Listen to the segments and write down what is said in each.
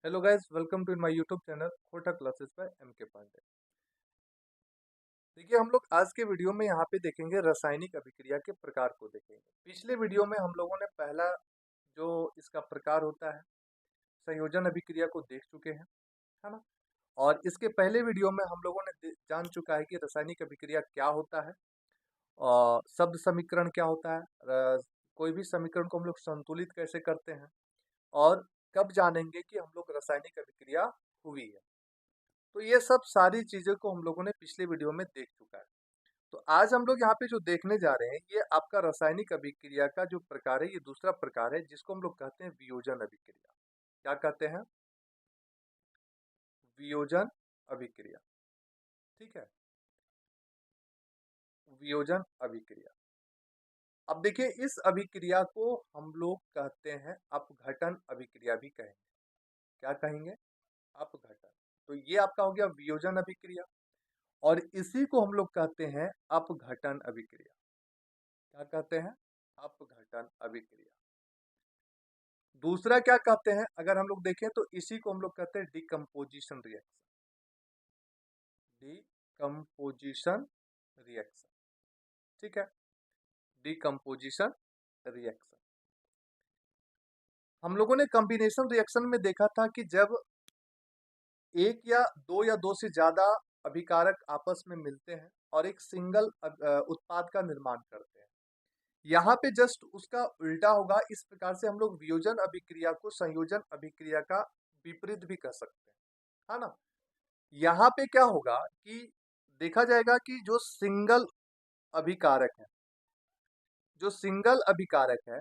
Hello guys, welcome to my YouTube channel Khota classes by M K Pandey. देखिए, हम लोग आज के वीडियो में यहाँ पे देखेंगे रासायनिक अभिक्रिया के प्रकार को देखेंगे। पिछले वीडियो में हम लोगों ने पहला जो इसका प्रकार होता है संयोजन अभिक्रिया को देख चुके हैं, है ना। और इसके पहले वीडियो में हम लोगों ने जान चुका है कि रासायनिक अभिक्रिया क्या होता है और शब्द समीकरण क्या होता है, कोई भी समीकरण को हम लोग संतुलित कैसे करते हैं और कब जानेंगे कि हम लोग रासायनिक अभिक्रिया हुई है। तो ये सब सारी चीज़ों को हम लोगों ने पिछले वीडियो में देख चुका है। तो आज हम लोग यहाँ पे जो देखने जा रहे हैं, ये आपका रासायनिक अभिक्रिया का जो प्रकार है, ये दूसरा प्रकार है जिसको हम लोग कहते हैं वियोजन अभिक्रिया। क्या कहते हैं? वियोजन अभिक्रिया। ठीक है, वियोजन अभिक्रिया। अब देखिए, इस अभिक्रिया को हम लोग कहते हैं अपघटन अभिक्रिया भी कहेंगे। क्या कहेंगे? अपघटन। तो ये आपका हो गया वियोजन अभिक्रिया और इसी को हम लोग कहते हैं अपघटन अभिक्रिया। क्या कहते हैं? अपघटन अभिक्रिया। दूसरा क्या कहते हैं, अगर हम लोग देखें तो इसी को हम लोग कहते हैं डिकम्पोजिशन रिएक्शन। Decomposition reaction. ठीक है, डिकम्पोजिशन रिएक्शन। हम लोगों ने कॉम्बिनेशन रिएक्शन में देखा था कि जब एक या दो से ज्यादा अभिकारक आपस में मिलते हैं और एक सिंगल उत्पाद का निर्माण करते हैं। यहाँ पे जस्ट उसका उल्टा होगा। इस प्रकार से हम लोग वियोजन अभिक्रिया को संयोजन अभिक्रिया का विपरीत भी कह सकते हैं, है ना। यहाँ पे क्या होगा कि देखा जाएगा कि जो सिंगल अभिकारक है,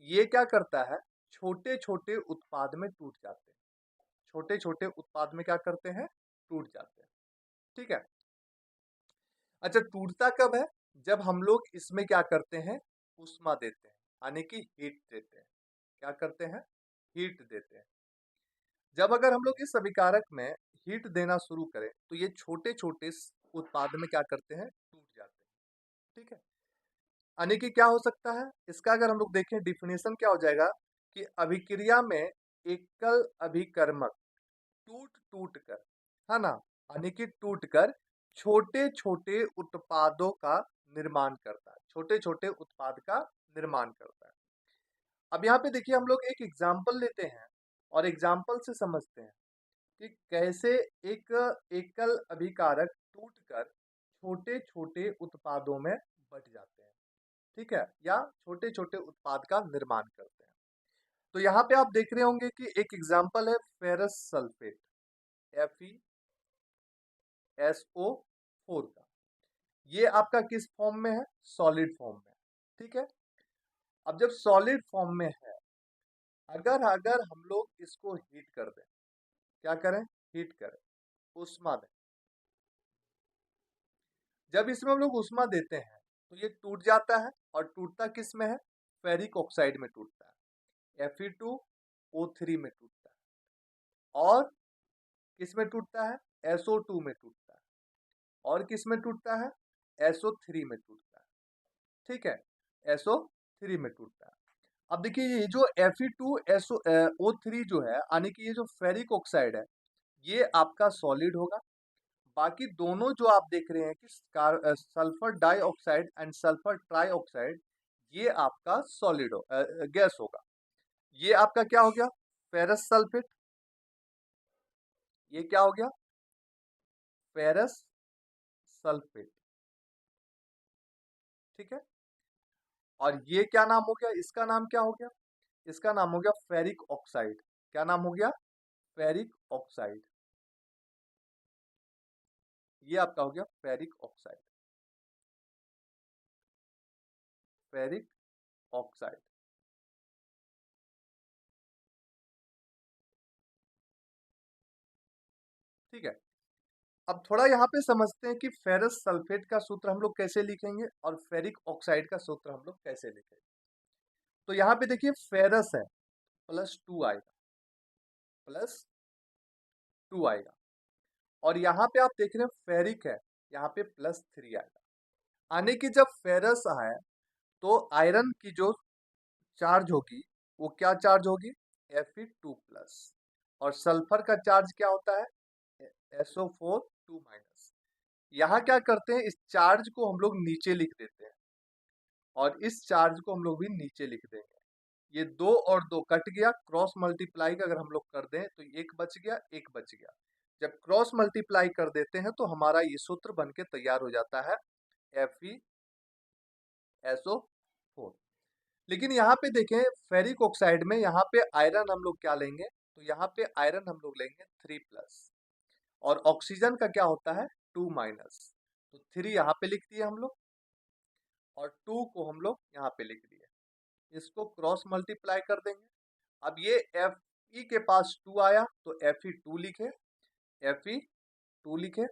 ये क्या करता है, छोटे छोटे उत्पाद में टूट जाते हैं। छोटे छोटे उत्पाद में क्या करते हैं? टूट जाते हैं। ठीक है। अच्छा, टूटता कब है? जब हम लोग इसमें क्या करते हैं, उष्मा देते हैं, यानी कि हीट देते हैं। क्या करते हैं? हीट देते हैं। जब अगर हम लोग इस अभिकारक में हीट देना शुरू करें तो ये छोटे छोटे उत्पाद में क्या करते हैं? टूट जाते हैं। ठीक है। यानी कि क्या हो सकता है इसका, अगर हम लोग देखें डिफिनेशन क्या हो जाएगा कि अभिक्रिया में एकल अभिकर्मक टूट टूट कर, है ना, यानी कि टूट कर छोटे छोटे उत्पादों का निर्माण करता है। छोटे छोटे उत्पाद का निर्माण करता है। अब यहाँ पे देखिए, हम लोग एक एग्जाम्पल लेते हैं और एग्जाम्पल से समझते हैं कि कैसे एक एकल अभिकारक टूटकर छोटे छोटे उत्पादों में बट जाते हैं। ठीक है, या छोटे छोटे उत्पाद का निर्माण करते हैं। तो यहाँ पे आप देख रहे होंगे कि एक एग्जाम्पल है फेरस सल्फेट, FeSO4 का। ये आपका किस फॉर्म में है? सॉलिड फॉर्म में। ठीक है। अब जब सॉलिड फॉर्म में है, अगर अगर हम लोग इसको हीट कर दें, क्या करें? हीट करें, उष्मा दें। जब इसमें हम लोग उष्मा देते हैं तो ये टूट जाता है। और टूटता किस में है? फेरिक ऑक्साइड में टूटता है, Fe2O3 में टूटता है। और किस में टूटता है? SO2 में टूटता है। और किस में टूटता है? SO3 में टूटता है। ठीक है, SO3 में टूटता है। अब देखिए, ये जो Fe2SO3 जो है, यानी कि ये जो फेरिक ऑक्साइड है, ये आपका सॉलिड होगा। बाकी दोनों जो आप देख रहे हैं कि sulphur dioxide and sulphur trioxide, ये आपका सॉलिड गैस होगा। ये आपका क्या हो गया? Ferrous sulphate. ये क्या हो गया? Ferrous sulphate. ठीक है। और ये क्या नाम हो गया? इसका नाम क्या हो गया? इसका नाम हो गया फेरिक ऑक्साइड। क्या नाम हो गया? Ferric oxide. ये आपका हो गया फेरिक ऑक्साइड। Ferric oxide. ठीक है। अब थोड़ा यहाँ पे समझते हैं कि फेरस सल्फेट का सूत्र हम लोग कैसे लिखेंगे और फेरिक ऑक्साइड का सूत्र हम लोग कैसे लिखेंगे। तो यहाँ पे देखिए, फेरस है, +2 आएगा, +2 आएगा। और यहाँ पे आप देख रहे हैं फेरिक है, यहाँ पे +3 आएगा। यानी कि जब फेरस है तो आयरन की जो चार्ज होगी, वो क्या चार्ज होगी? Fe2+। और सल्फर का चार्ज क्या होता है, SO4 2 माइनस। यहाँ क्या करते हैं, इस चार्ज को हम लोग नीचे लिख देते हैं और इस चार्ज को हम लोग भी नीचे लिख देंगे। ये 2 और 2 कट गया, क्रॉस मल्टीप्लाई अगर हम लोग कर दें तो एक बच गया, एक बच गया। जब क्रॉस मल्टीप्लाई कर देते हैं तो हमारा ये सूत्र बन के तैयार हो जाता है FeSO4। लेकिन यहाँ पे देखें फेरिक ऑक्साइड में, यहाँ पे आयरन हम लोग क्या लेंगे, तो यहाँ पे आयरन हम लोग लेंगे 3+ और ऑक्सीजन का क्या होता है 2-। तो 3 यहाँ पे लिख दिए हम लोग और 2 को हम लोग यहाँ पे लिख दिए। इसको क्रॉस मल्टीप्लाई कर देंगे। अब ये Fe के पास 2 आया तो Fe2 लिखे, Fe2 लिखे,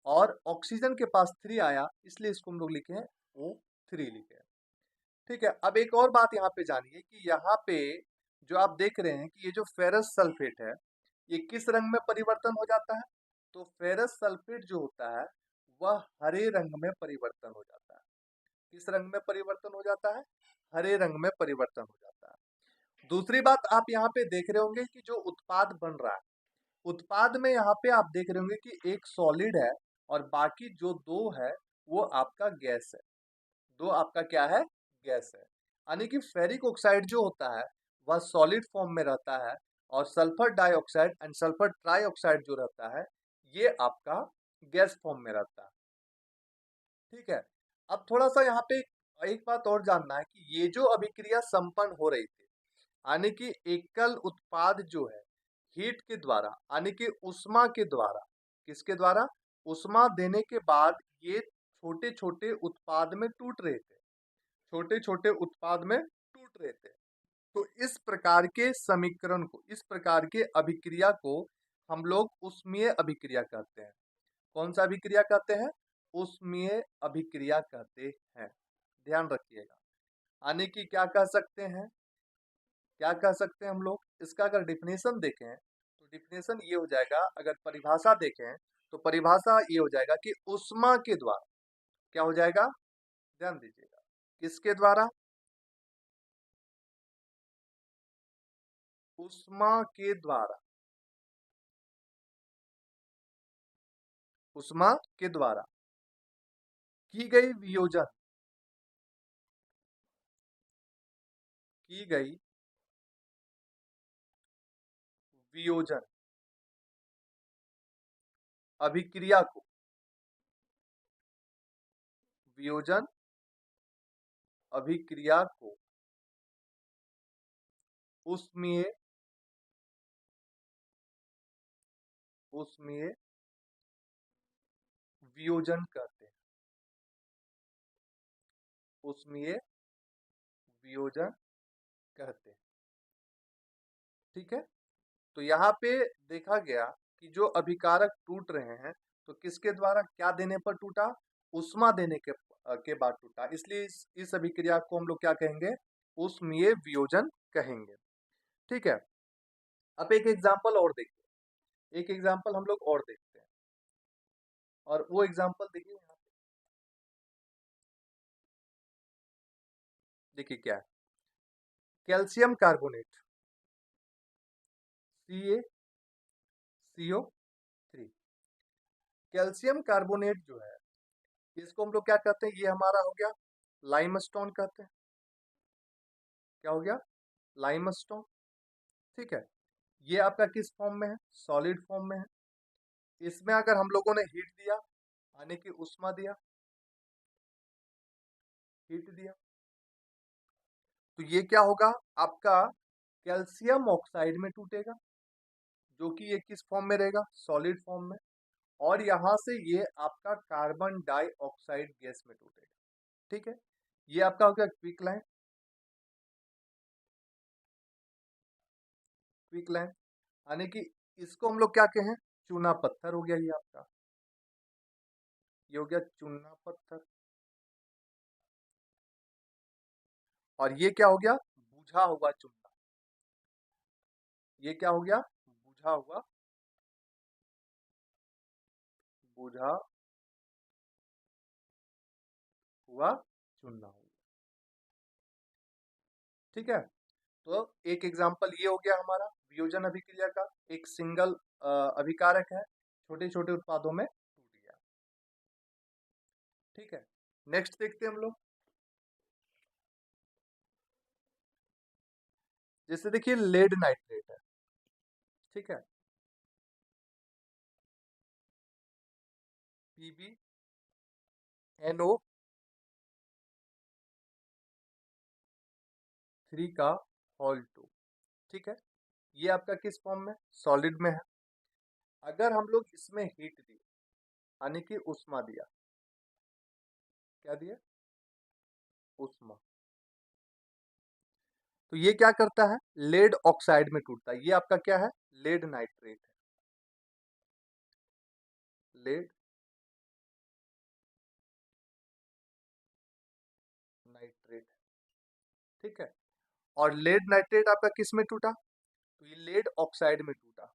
और ऑक्सीजन के पास 3 आया इसलिए इसको हम लोग लिखे हैं O3 लिखे। ठीक है, अब एक और बात यहाँ पे जानिए कि यहाँ पे जो आप देख रहे हैं कि ये जो फेरस सल्फेट है ये किस रंग में परिवर्तन हो जाता है, तो फेरस सल्फेट जो होता है वह हरे रंग में परिवर्तन हो जाता है। किस रंग में परिवर्तन हो जाता है, हरे रंग में परिवर्तन हो जाता है। दूसरी बात आप यहाँ पे देख रहे होंगे कि जो उत्पाद बन रहा है, उत्पाद में यहाँ पे आप देख रहे होंगे कि एक सॉलिड है और बाकी जो 2 है वो आपका गैस है। 2 आपका क्या है, गैस है। यानी कि फेरिक ऑक्साइड जो होता है वह सॉलिड फॉर्म में रहता है और sulphur dioxide and sulphur trioxide जो रहता है ये आपका गैस फॉर्म में रहता है। ठीक है, अब थोड़ा सा यहाँ पे एक बात और जानना है कि ये जो अभिक्रिया संपन्न हो रही थी, यानी कि एकल उत्पाद जो है हीट के द्वारा यानी कि उष्मा के द्वारा, किसके द्वारा, उष्मा देने के बाद ये छोटे छोटे उत्पाद में टूट रहे थे, छोटे छोटे उत्पाद में टूट रहे थे। तो इस प्रकार के समीकरण को, इस प्रकार के अभिक्रिया को हम लोग उष्मीय अभिक्रिया कहते हैं। कौन सा अभिक्रिया कहते हैं, उष्मीय अभिक्रिया कहते हैं। ध्यान रखिएगा, यानी कि क्या कह सकते हैं, क्या कह सकते हैं हम लोग, इसका अगर डिफिनेशन देखें तो डिफिनेशन ये हो जाएगा, अगर परिभाषा देखें तो परिभाषा ये हो जाएगा कि उष्मा के द्वारा, क्या हो जाएगा, ध्यान दीजिएगा, किसके द्वारा, उष्मा के द्वारा, उष्मा के द्वारा की गई वियोजन, की गई वियोजन अभिक्रिया को, वियोजन अभिक्रिया को उष्मीय, उष्मीय वियोजन कहते हैं, उष्मीय वियोजन कहते हैं। ठीक है, तो यहाँ पे देखा गया कि जो अभिकारक टूट रहे हैं तो किसके द्वारा, क्या देने पर टूटा, उष्मा देने के बाद टूटा, इसलिए इस अभिक्रिया को हम लोग क्या कहेंगे, उष्मीय वियोजन कहेंगे। ठीक है, अब एक एग्जांपल और देखिए, एक एग्जांपल हम लोग और देखते हैं, और वो एग्जांपल देखिए यहाँ पे, देखिए क्या है, calcium carbonate CaCO3। Calcium carbonate जो है इसको हम लोग क्या कहते हैं, ये हमारा हो गया लाइमस्टोन कहते हैं। क्या हो गया, लाइमस्टोन। ठीक है, ये आपका किस फॉर्म में है, सॉलिड फॉर्म में है। इसमें अगर हम लोगों ने हीट दिया, यानी कि उष्मा दिया, हीट दिया, तो ये क्या होगा, आपका कैल्शियम ऑक्साइड में टूटेगा, जो कि ये किस फॉर्म में रहेगा, सॉलिड फॉर्म में, और यहाँ से ये आपका कार्बन डाइऑक्साइड गैस में टूटेगा। ठीक है, ये आपका हो गया क्विक लाइन, क्विक लाइन, यानी कि इसको हम लोग क्या कहें, चूना पत्थर हो गया ये आपका, ये हो गया चूना पत्थर। और ये क्या हो गया, बुझा हुआ चूना, ये क्या हो गया, बुझा हुआ, बुझा हुआ चूना हो गया। ठीक है, तो एक एग्जांपल ये हो गया हमारा। वियोजन अभिक्रिया का एक सिंगल अभिकारक है, छोटे छोटे उत्पादों में टूट गया। ठीक है, नेक्स्ट देखते हैं हम लोग। जैसे देखिए लेड नाइट्रेट है, ठीक है, PbNO3 का होल 2, ठीक है। ये आपका किस फॉर्म में, सॉलिड में है। अगर हम लोग इसमें हीट दिए, यानी कि उष्मा दिया, क्या दिया, उष्मा, तो ये क्या करता है, लेड ऑक्साइड में टूटता है। ये आपका क्या है, लेड नाइट्रेट है, लेड नाइट्रेट, ठीक है। और लेड नाइट्रेट आपका किस में टूटा, तो ये लेड ऑक्साइड में टूटा,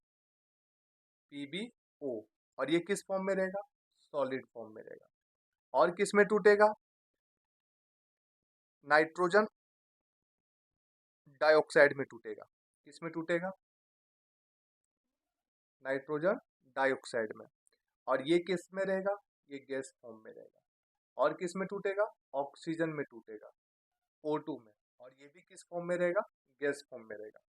PbO। और ये किस फॉर्म में रहेगा, सॉलिड फॉर्म में रहेगा। और किस में टूटेगा, नाइट्रोजन डाइऑक्साइड में टूटेगा। किस में टूटेगा, नाइट्रोजन डाइऑक्साइड में। और ये किस में रहेगा, ये गैस फॉर्म में रहेगा। और किस में टूटेगा, ऑक्सीजन में टूटेगा, O2 में। और ये भी किस फॉर्म में रहेगा, गैस फॉर्म में रहेगा।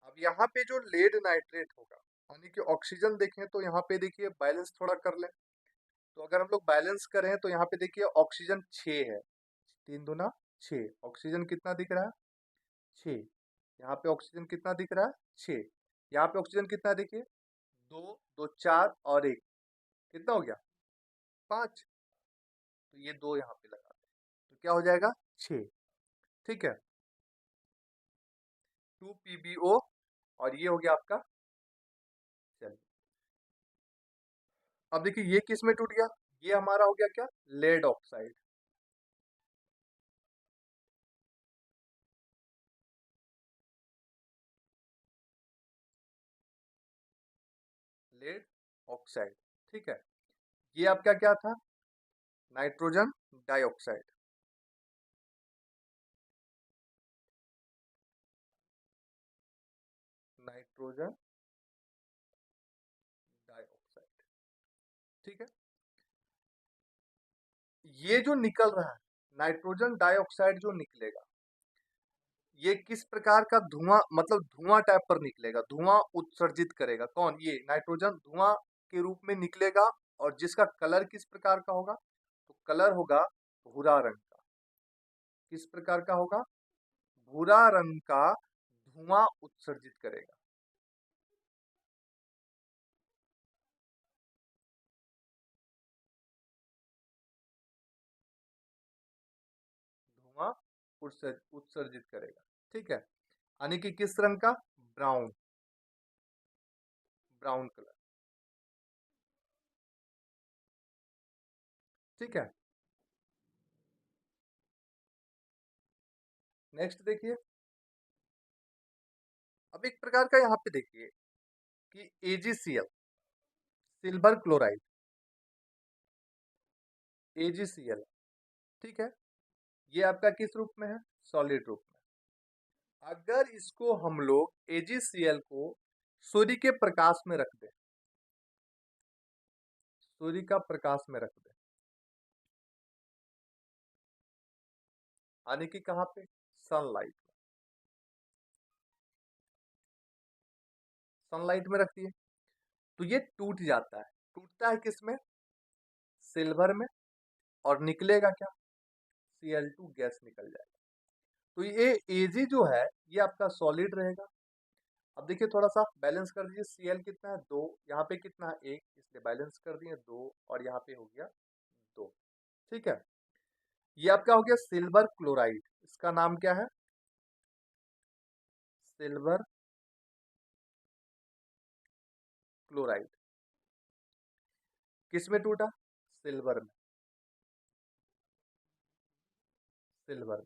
अब यहाँ पे जो लेड नाइट्रेट होगा, यानी कि ऑक्सीजन देखें तो यहाँ पे देखिए बैलेंस थोड़ा कर लें। तो अगर हम लोग बैलेंस करें तो यहाँ पे देखिए ऑक्सीजन 6 है, 3 दूना 6। ऑक्सीजन कितना दिख रहा है, 6। यहाँ पे ऑक्सीजन कितना दिख रहा है, 6। यहाँ पे ऑक्सीजन कितना देखिए, 2 2 4 और 1, कितना हो गया, 5। तो ये 2 यहाँ पे लगा दें, तो क्या हो जाएगा, 6, ठीक है, 2 PbO। और ये हो गया आपका, चलिए अब देखिए ये किस में टूट गया, ये हमारा हो गया क्या, लेड ऑक्साइड, लेड ऑक्साइड, ठीक है। ये आपका क्या था, नाइट्रोजन डाइऑक्साइड, नाइट्रोजन डाइऑक्साइड, ठीक है। ये जो निकल रहा है नाइट्रोजन डाइऑक्साइड जो निकलेगा, ये किस प्रकार का धुआं, मतलब धुआं टाइप पर निकलेगा, धुआं उत्सर्जित करेगा। कौन, ये नाइट्रोजन धुआं के रूप में निकलेगा। और जिसका कलर किस प्रकार का होगा, तो कलर होगा भूरा रंग का। किस प्रकार का होगा, भूरा रंग का धुआं उत्सर्जित करेगा, धुआं उत्सर्जित करेगा, ठीक है। यानी कि किस रंग का, ब्राउन, ब्राउन कलर, ठीक है। नेक्स्ट देखिए, अब एक प्रकार का यहाँ पे देखिए कि AgCl, सिल्वर क्लोराइड, AgCl, ठीक है। ये आपका किस रूप में है, सॉलिड रूप में। अगर इसको हम लोग AgCl को सूर्य के प्रकाश में रख दें, सूर्य का प्रकाश में रख दें, यानी कि कहाँ पे, सनलाइट में, सनलाइट में रख दिए, तो ये टूट जाता है। टूटता है किसमें, सिल्वर में। और निकलेगा क्या, Cl2 गैस निकल जाएगा। तो ये Ag जो है ये आपका सॉलिड रहेगा। अब देखिए थोड़ा सा बैलेंस कर दीजिए, Cl कितना है, 2, यहाँ पे कितना है, 1, इसलिए बैलेंस कर दिए 2, और यहाँ पे हो गया 2, ठीक है। ये आपका हो गया सिल्वर क्लोराइड, इसका नाम क्या है, सिल्वर क्लोराइड। किस में टूटा, सिल्वर में, सिल्वर में,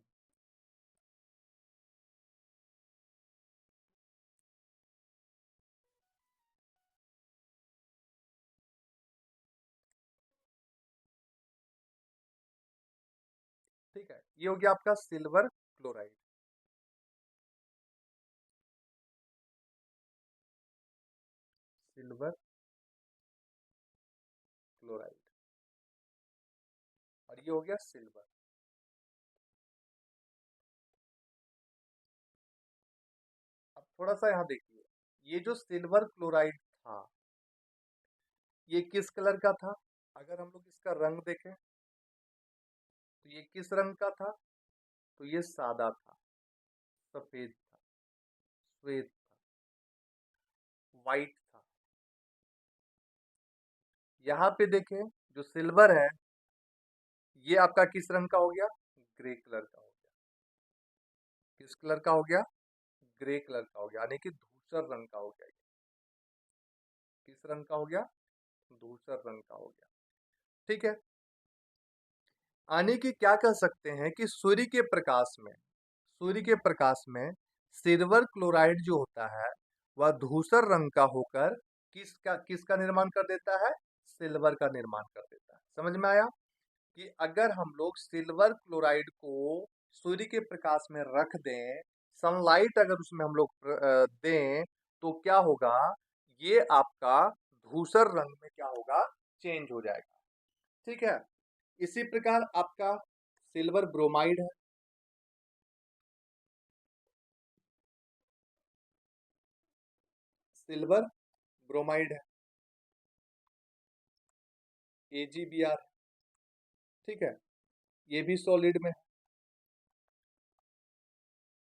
ठीक है। ये हो गया आपका सिल्वर क्लोराइड। सिल्वर क्लोराइड, और ये हो गया सिल्वर। अब थोड़ा सा यहाँ देखिए, ये जो सिल्वर क्लोराइड था ये किस कलर का था? अगर हम लोग इसका रंग देखें तो ये किस रंग का था? तो ये सादा था, सफेद था, श्वेत था, व्हाइट था। यहाँ पे देखें जो सिल्वर है ये आपका किस रंग का हो गया? ग्रे कलर का हो गया। किस कलर का हो गया? ग्रे कलर का हो गया, यानी कि धूसर रंग का हो गया। किस रंग का हो गया? धूसर रंग का हो गया। ठीक है, यानी कि क्या कह सकते हैं कि सूर्य के प्रकाश में सिल्वर क्लोराइड जो होता है वह धूसर रंग का होकर किसका निर्माण कर देता है? सिल्वर का निर्माण कर देता है। समझ में आया कि अगर हम लोग सिल्वर क्लोराइड को सूर्य के प्रकाश में रख दें, सनलाइट अगर उसमें हम लोग दें तो क्या होगा? ये आपका धूसर रंग में क्या होगा? चेंज हो जाएगा। ठीक है, इसी प्रकार आपका सिल्वर ब्रोमाइड है। सिल्वर ब्रोमाइड है, AgBr। ठीक है, ये भी सॉलिड में है।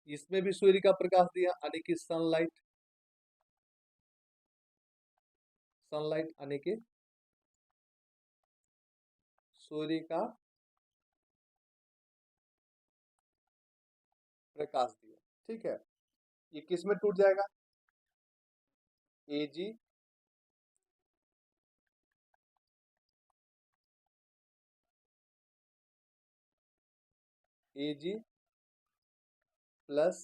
इसमें भी सूर्य का प्रकाश दिया, यानी कि सनलाइट, यानी कि सूर्य का प्रकाश दिया। ठीक है, ये किस में टूट जाएगा? Ag Ag प्लस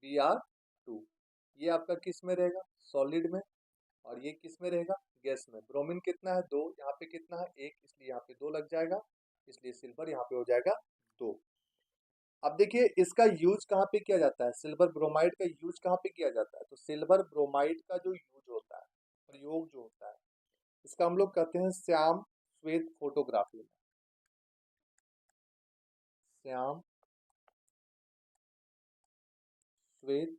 Br2, ये आपका किस में रहेगा? सॉलिड में। और ये किस में रहेगा? गैस में। ब्रोमीन कितना है? 2। यहाँ पे कितना है? 1, इसलिए यहाँ पे 2 लग जाएगा, इसलिए सिल्वर यहाँ पे हो जाएगा 2। अब देखिए इसका यूज कहाँ पे किया जाता है? सिल्वर ब्रोमाइड का यूज कहाँ पे किया जाता है? तो सिल्वर ब्रोमाइड का जो यूज होता है, प्रयोग जो होता है, इसका हम लोग कहते हैं श्याम श्वेत फोटोग्राफी में। श्याम श्वेत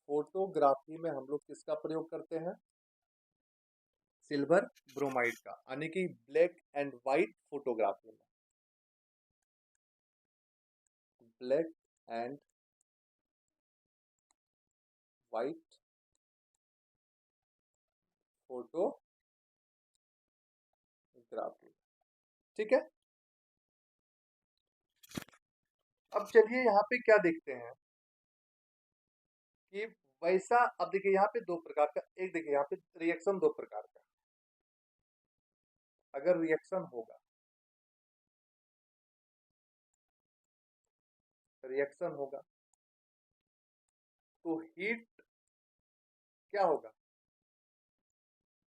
फोटोग्राफी में हम लोग किसका प्रयोग करते हैं? सिल्वर ब्रोमाइड का, यानी कि ब्लैक एंड व्हाइट फोटोग्राफी में। Black and white photography. ठीक है, अब चलिए यहाँ पे क्या देखते हैं कि वैसा, अब देखिए यहाँ पे दो प्रकार का, एक देखिए यहाँ पे रिएक्शन दो प्रकार का। अगर रिएक्शन होगा, रिएक्शन होगा तो हीट क्या होगा?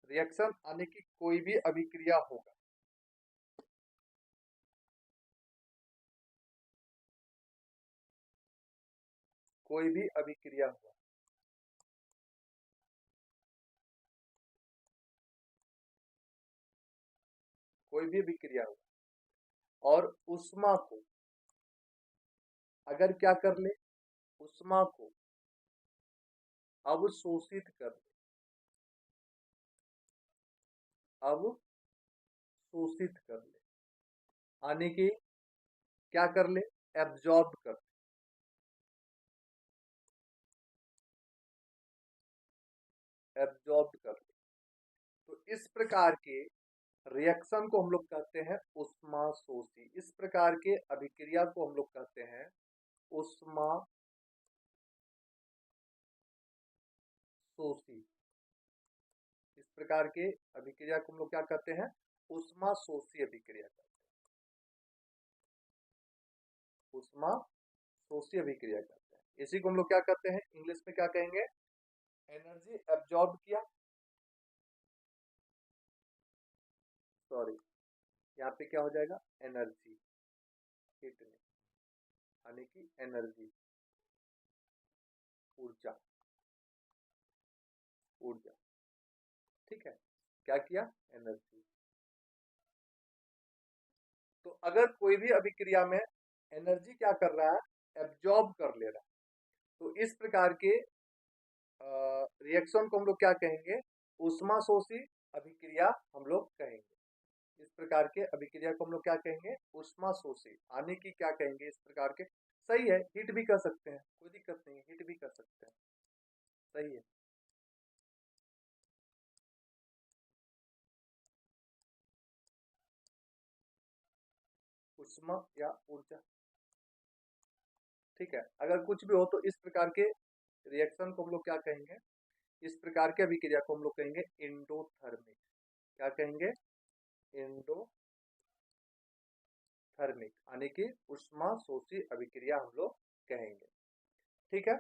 रिएक्शन आने की कोई भी अभिक्रिया होगा, कोई भी अभिक्रिया हुआ, कोई भी अभिक्रिया हुआ और उष्मा को अगर क्या कर ले? उष्मा को अवशोषित कर ले, अवशोषित कर ले, आने की क्या कर ले? एब्जॉर्ब कर, एब्जॉर्ब कर ले। तो इस प्रकार के रिएक्शन को हम लोग कहते हैं उष्माशोषी। इस प्रकार के अभिक्रिया को हम लोग कहते हैं उष्माशोषी। इस प्रकार के अभिक्रिया को हम लोग क्या कहते हैं? उष्माशोषी अभिक्रिया कहते हैं, उष्माशोषी अभिक्रिया कहते हैं। इसी को हम लोग क्या कहते हैं? इंग्लिश में क्या कहेंगे? एनर्जी एब्जॉर्ब किया, सॉरी, यहाँ पे क्या हो जाएगा? एनर्जी, हीट नहीं, यानी कि एनर्जी। ऊर्जा, ऊर्जा, ठीक है। क्या किया? एनर्जी। तो अगर कोई भी अभिक्रिया में एनर्जी क्या कर रहा है? एब्जॉर्ब कर ले रहा है। तो इस प्रकार के रिएक्शन को हम लोग क्या कहेंगे? ऊष्माशोषी अभिक्रिया हम लोग कहेंगे। इस प्रकार के अभिक्रिया को हम लोग क्या कहेंगे? ऊष्माशोषी। आने की क्या कहेंगे? इस प्रकार के। सही है, हीट भी कर सकते हैं, कोई दिक्कत नहीं है, हीट भी कर सकते हैं। सही है। उष्मा या ऊर्जा, ठीक है। अगर कुछ भी हो तो इस प्रकार के रिएक्शन को हम लोग क्या कहेंगे? इस प्रकार के अभिक्रिया को हम लोग कहेंगे एंडोथर्मिक। क्या कहेंगे? एंडोथर्मिक, यानी कि उष्मा शोषी अभिक्रिया हम लोग कहेंगे। ठीक है।